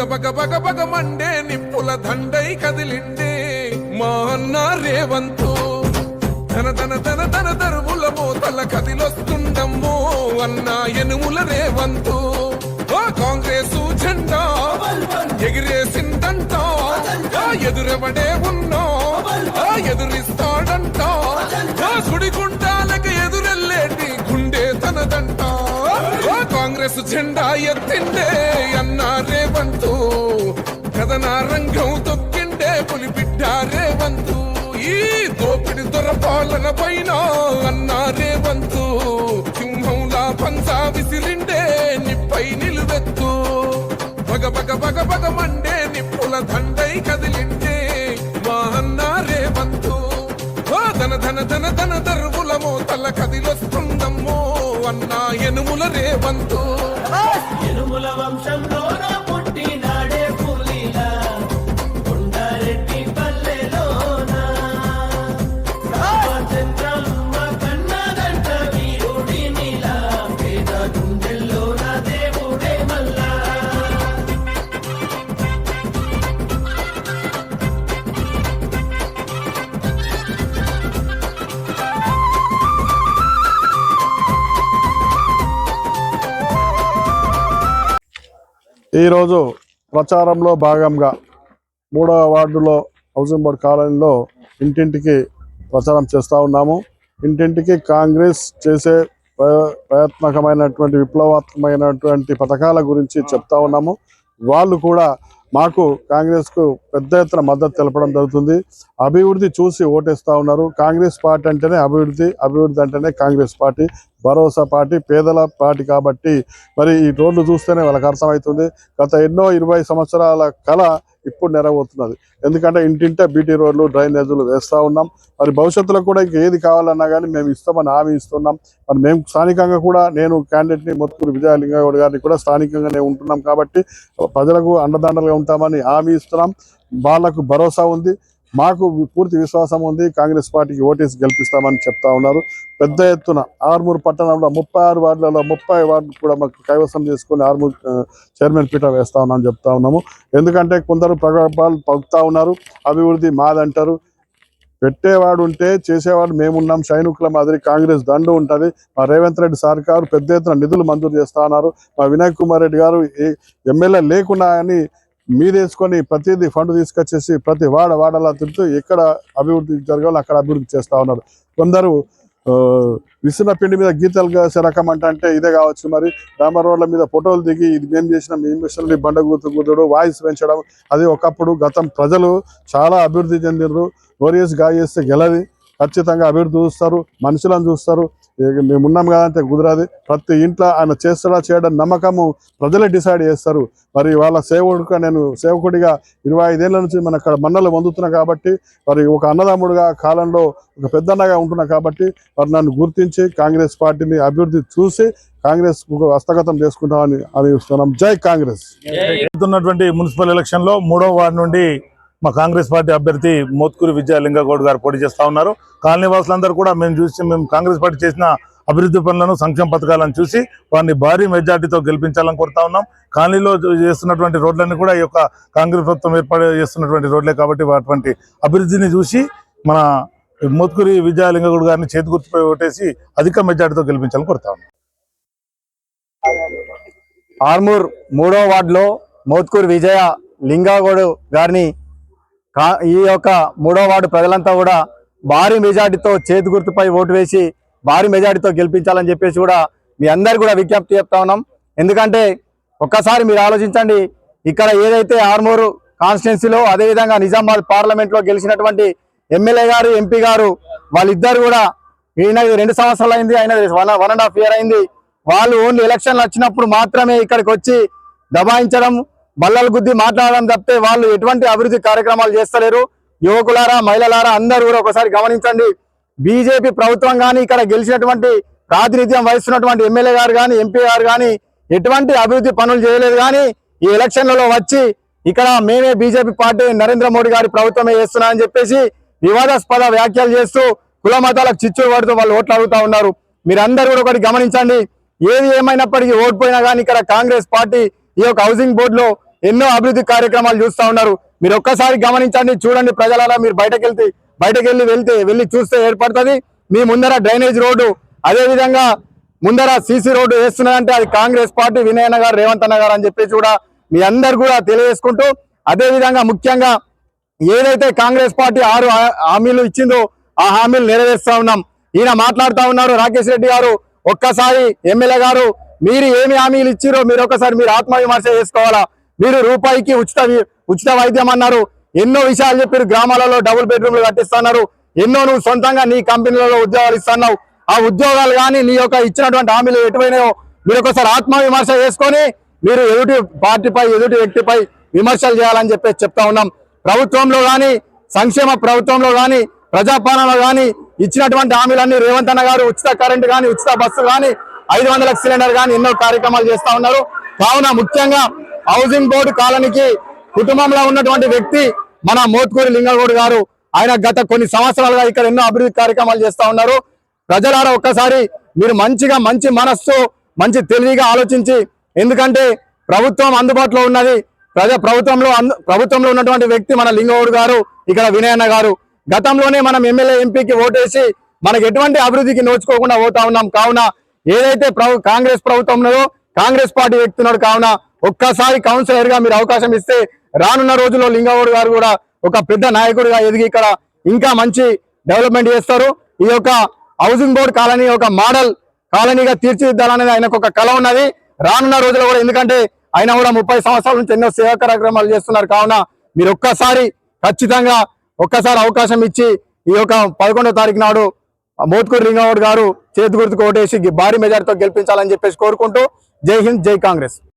బగ బగ బగ Monday నిప్పుల దండై కదిలిండే మా అన్న రేవంతు ధన ధన ధన ధన దరువుల మోతల కదిలొస్తుండమ్మో అన్న ఎనుముల రేవంతు కాంగ్రెస్ జెండా ఎగిరేసిందంట ఎదురెవడే ఉన్నా ఎదురిస్తాడంట సుడిగుండాలకి ఎదురెల్లేటి గుండె తనదంట కాంగ్రెస్ జెండా ఎత్తిండే అన్న రేవంతు కథన రంగం తొక్కిండే పులిబిడ్డ రేవంతు ఈ దోపిడి దొరపాలన పైన అన్న రేవంతు సింహంలా పంచా విసిరిండే నిప్పై నిలువెత్తు బగ బగ బగ బగ మండే నిప్పుల దండై కదిలిండే మా అన్న రేవంతు ధన ధన ధన ధన దరువుల మోతల కదిలొస్తుందమ్మో అన్న ఎనుముల రేవంతు ఎనుముల వంశంలో పుట్టినాడే పులిలా కొండారెడ్డి పల్లెలోన రామచంద్రమ్మ కన్నదంట వీరుడి నీలా పేద గుండెల్లోన దేవుడే మల్లా ఈరోజు ప్రచారంలో భాగంగా 3వ వార్డులో హౌసింగ్ బోర్డ్ కాలనీలో ఇంటింటికి ప్రచారం చేస్తూ ఉన్నాము. ఇంటింటికి కాంగ్రెస్ చేసే ప్రయత్నకమైనటువంటి విప్లవాత్మకమైనటువంటి పథకాల గురించి చెప్తా ఉన్నాము. వాళ్ళు కూడా మాకు కాంగ్రెస్కు పెద్ద ఎత్తున మద్దతు తెలపడం జరుగుతుంది. అభివృద్ధి చూసి ఓటేస్తూ ఉన్నారు. కాంగ్రెస్ పార్టీ అంటేనే అభివృద్ధి, అభివృద్ధి అంటేనే కాంగ్రెస్ పార్టీ, భరోసా పార్టీ, పేదల పార్టీ. కాబట్టి మరి ఈ రోడ్లు చూస్తేనే వాళ్ళకి అర్థమవుతుంది. గత ఎన్నో 20 సంవత్సరాల కళ ఇప్పుడు నెరవేరుతున్నది. ఎందుకంటే ఇంటింటే బీటీ రోడ్లు, డ్రైనేజీలు వేస్తూ ఉన్నాం. మరి భవిష్యత్తులో కూడా ఇంక ఏది కావాలన్నా కానీ మేము ఇస్తామని హామీ ఇస్తున్నాం. మరి మేము స్థానికంగా కూడా నేను క్యాండిడేట్ని మోత్కూరు విజయలింగగౌడ్ గారిని కూడా స్థానికంగానే ఉంటున్నాం. కాబట్టి ప్రజలకు అండదండలుగా ఉంటామని హామీ ఇస్తున్నాం. వాళ్ళకు భరోసా ఉంది, మాకు పూర్తి విశ్వాసం ఉంది. కాంగ్రెస్ పార్టీకి ఓటేసి గెలిపిస్తామని చెప్తా ఉన్నారు. పెద్ద ఎత్తున ఆర్మూరు పట్టణంలో 36 వార్డులలో 30 వార్డులు కూడా మాకు కైవసం చేసుకుని ఆర్మూరు చైర్మన్ పీఠ వేస్తా ఉన్నామని చెప్తా ఉన్నాము. ఎందుకంటే కొందరు ప్రగల్భాలు పలుకుతా ఉన్నారు. అభివృద్ధి మాదంటారు. పెట్టేవాడు ఉంటే చేసేవాడు మేమున్నాం. సైనికుల మాదిరి కాంగ్రెస్ దండు ఉంటుంది. మా రేవంత్ రెడ్డి సర్కారు పెద్ద ఎత్తున నిధులు మంజూరు చేస్తా ఉన్నారు. మా వినయ్ కుమార్ రెడ్డి గారు ఎమ్మెల్యే లేకున్నా అని మీదేసుకొని ప్రతిదీ ఫండ్ తీసుకొచ్చేసి ప్రతి వాడలా తిరుగుతూ ఎక్కడ అభివృద్ధి జరగాలో అక్కడ అభివృద్ధి చేస్తూ ఉన్నారు. కొందరు విసిన పిండి మీద గీతలు కాసే రకం అంటే ఇదే కావచ్చు. మరి రామ రోడ్ల మీద ఫోటోలు దిగి ఇది మేము చేసిన మేము మిషన్లు బండ కూతుడు వాయిస్ పెంచడం అది ఒకప్పుడు. గతం ప్రజలు చాలా అభివృద్ధి చెందినరు. నోరియస్ గాయేస్తే గెలది. ఖచ్చితంగా అభివృద్ధి చూస్తారు, మనుషులను చూస్తారు. మేము ఉన్నాం కదంటే కుదరది. ప్రతి ఇంట్లో ఆయన చేస్తాడా చేయడం నమ్మకము ప్రజలే డిసైడ్ చేస్తారు. మరి వాళ్ళ సేవకుడిగా నేను సేవకుడిగా 25 ఏళ్ళ నుంచి మన అక్కడ మన్నలు పొందుతున్నా. కాబట్టి మరి ఒక అన్నదమ్ముడుగా కాలంలో ఒక పెద్దన్నగా ఉంటున్నా. కాబట్టి మరి నన్ను గుర్తించి కాంగ్రెస్ పార్టీని అభివృద్ధి చూసి కాంగ్రెస్ హస్తగతం చేసుకుంటామని అనిపిస్తున్నాం. జై కాంగ్రెస్. మున్సిపల్ ఎలక్షన్ లో 3వ వార్డు నుండి మా కాంగ్రెస్ పార్టీ అభ్యర్థి మోత్కూరు విజయలింగగౌడ్ గారు పోటీ చేస్తా ఉన్నారు. కాలనీ వాసులందరూ కూడా మేము కాంగ్రెస్ పార్టీ చేసిన అభివృద్ధి పనులను, సంక్షేమ పథకాలను చూసి వారిని భారీ మెజార్టీతో గెలిపించాలని కోరుతా ఉన్నాం. కాలనీలో చేస్తున్నటువంటి రోడ్లన్నీ కూడా ఈ యొక్క కాంగ్రెస్ ప్రభుత్వం ఏర్పాటు చేస్తున్నటువంటి రోడ్లే. కాబట్టి అటువంటి అభివృద్ధిని చూసి మన మోత్కూరి విజయలింగగౌడ్ గారిని చేతి గుర్తుపై ఓటేసి అధిక మెజార్టీతో గెలిపించాలని కోరుతా ఉన్నాం. ఆర్మూర్ 3వ వార్డులో మోత్కూరు విజయ లింగగౌడ్ గారిని ఈ యొక్క 3వ వార్డు ప్రజలంతా కూడా భారీ మెజార్టీతో చేతి గుర్తుపై ఓటు వేసి భారీ మెజార్టీతో గెలిపించాలని చెప్పేసి కూడా మీ అందరు కూడా విజ్ఞప్తి చెప్తా ఉన్నాం. ఎందుకంటే ఒక్కసారి మీరు ఆలోచించండి, ఇక్కడ ఏదైతే ఆర్మూరు కాన్స్టిట్యున్సీలో అదేవిధంగా నిజామాబాద్ పార్లమెంట్లో గెలిచినటువంటి ఎమ్మెల్యే గారు, ఎంపీ గారు వాళ్ళిద్దరు కూడా ఈయన 2 సంవత్సరాలు అయింది, ఆయన 1.5 year అయింది. వాళ్ళు ఓన్లీ ఎలక్షన్లు వచ్చినప్పుడు మాత్రమే ఇక్కడికి వచ్చి దబాయించడం, బల్లలు గుద్ది మాట్లాడడం తప్పితే వాళ్ళు ఎటువంటి అభివృద్ధి కార్యక్రమాలు చేస్తలేరు. యువకులారా, మహిళలారా అందరూ కూడా ఒకసారి గమనించండి. బీజేపీ ప్రభుత్వం కానీ ఇక్కడ గెలిచినటువంటి ప్రాతినిధ్యం వహిస్తున్నటువంటి ఎమ్మెల్యే గారు కానీ, ఎంపీ గారు కానీ ఎటువంటి అభివృద్ధి పనులు చేయలేదు. కానీ ఈ ఎలక్షన్లలో వచ్చి ఇక్కడ మేమే బీజేపీ పార్టీ నరేంద్ర మోడీ గారి ప్రభుత్వమే చేస్తున్నారని చెప్పేసి వివాదాస్పద వ్యాఖ్యలు చేస్తూ కుల మతాలకు చిచ్చులు పడుతూ వాళ్ళు ఓట్లు అడుగుతా ఉన్నారు. మీరందరూ కూడా ఒకటి గమనించండి. ఏది ఏమైనప్పటికీ ఓడిపోయినా కానీ ఇక్కడ కాంగ్రెస్ పార్టీ ఈ యొక్క హౌసింగ్ బోర్డులో ఎన్నో అభివృద్ధి కార్యక్రమాలు చూస్తా ఉన్నారు. మీరు ఒక్కసారి గమనించండి, చూడండి ప్రజలారా. మీరు బయటకు వెళ్ళి చూస్తే ఏర్పడుతుంది. మీ ముందర డ్రైనేజ్ రోడ్డు, అదే విధంగా ముందర సీసీ రోడ్డు వేస్తున్నదంటే అది కాంగ్రెస్ పార్టీ, వినయన్న గారు, రేవంత్ అన్న గారు అని చెప్పేసి కూడా మీ అందరు కూడా తెలియజేసుకుంటూ, అదే విధంగా ముఖ్యంగా ఏదైతే కాంగ్రెస్ పార్టీ 6 హామీలు ఇచ్చిందో ఆ హామీలు నెరవేరుస్తా ఉన్నాం. ఈయన మాట్లాడుతా ఉన్నారు రాకేష్ రెడ్డి గారు. ఒక్కసారి ఎమ్మెల్యే గారు, మీరు ఏమి హామీలు ఇచ్చిరో మీరు ఒకసారి మీరు ఆత్మవిమర్శ చేసుకోవాలా. మీరు రూపాయికి ఉచిత వైద్యం అన్నారు, ఎన్నో విషయాలు చెప్పారు. గ్రామాలలో డబుల్ బెడ్రూమ్లు కట్టిస్తున్నారు, ఎన్నో నువ్వు సొంతంగా నీ కంపెనీలలో ఉద్యోగాలు ఇస్తున్నావు. ఆ ఉద్యోగాలు కానీ నీ యొక్క ఇచ్చినటువంటి హామీలు ఎటువైనాయో మీరు ఒకసారి ఆత్మవిమర్శ చేసుకొని మీరు ఎదుటి పార్టీపై, ఎదుటి వ్యక్తిపై విమర్శలు చేయాలని చెప్పేసి చెప్తా ఉన్నాం. ప్రభుత్వంలో కానీ, సంక్షేమ ప్రభుత్వంలో కానీ, ప్రజాపాలనలో కానీ ఇచ్చినటువంటి హామీలన్నీ రేవంత్ అన్న గారు ఉచిత కరెంటు కానీ, ఉచిత బస్సు కానీ, 500 సిలిండర్ కానీ ఎన్నో కార్యక్రమాలు చేస్తా ఉన్నారు. కావున ముఖ్యంగా హౌసింగ్ బోర్డు కాలనీకి కుటుంబంలో ఉన్నటువంటి వ్యక్తి మన మోత్కూరి లింగగౌడ్ గారు. ఆయన గత కొన్ని సంవత్సరాలుగా ఇక్కడ ఎన్నో అభివృద్ధి కార్యక్రమాలు చేస్తా ఉన్నారు. ప్రజలారా ఒక్కసారి మీరు మంచి మనస్సు, మంచి తెలివిగా ఆలోచించి, ఎందుకంటే ప్రభుత్వం అందుబాటులో ఉన్నది. ప్రభుత్వంలో ఉన్నటువంటి వ్యక్తి మన లింగగౌడ్ గారు, ఇక్కడ వినయన్న గారు. గతంలోనే మనం ఎమ్మెల్యే, ఎంపీకి ఓటేసి మనకు ఎటువంటి అభివృద్ధికి నోచుకోకుండా పోతా ఉన్నాం. కావున ఏదైతే కాంగ్రెస్ ప్రభుత్వం ఉన్నదో, కాంగ్రెస్ పార్టీ వ్యక్తి ఉన్నాడు. కావున ఒక్కసారి కౌన్సిలర్ గా మీరు అవకాశం ఇస్తే రానున్న రోజుల్లో లింగగౌడ్ గారు కూడా ఒక పెద్ద నాయకుడిగా ఎదిగి ఇక్కడ ఇంకా మంచి డెవలప్మెంట్ చేస్తారు. ఈ యొక్క హౌసింగ్ బోర్డు కాలనీ ఒక మోడల్ కాలనీగా తీర్చిదిద్దాలనేది ఆయనకు ఒక కళ ఉన్నది. రానున్న రోజుల్లో కూడా, ఎందుకంటే ఆయన కూడా 30 సంవత్సరాల నుంచి ఎన్నో సేవా కార్యక్రమాలు చేస్తున్నారు. కావున మీరు ఖచ్చితంగా ఒక్కసారి అవకాశం ఇచ్చి ఈ యొక్క 11వ తారీఖు నాడు మోత్కూరి లింగగౌడ్ గారు చేతి గుర్తుకు ఓటేసి భారీ మెజార్టీతో గెలిపించాలని చెప్పేసి కోరుకుంటూ, జై హింద్, జై కాంగ్రెస్.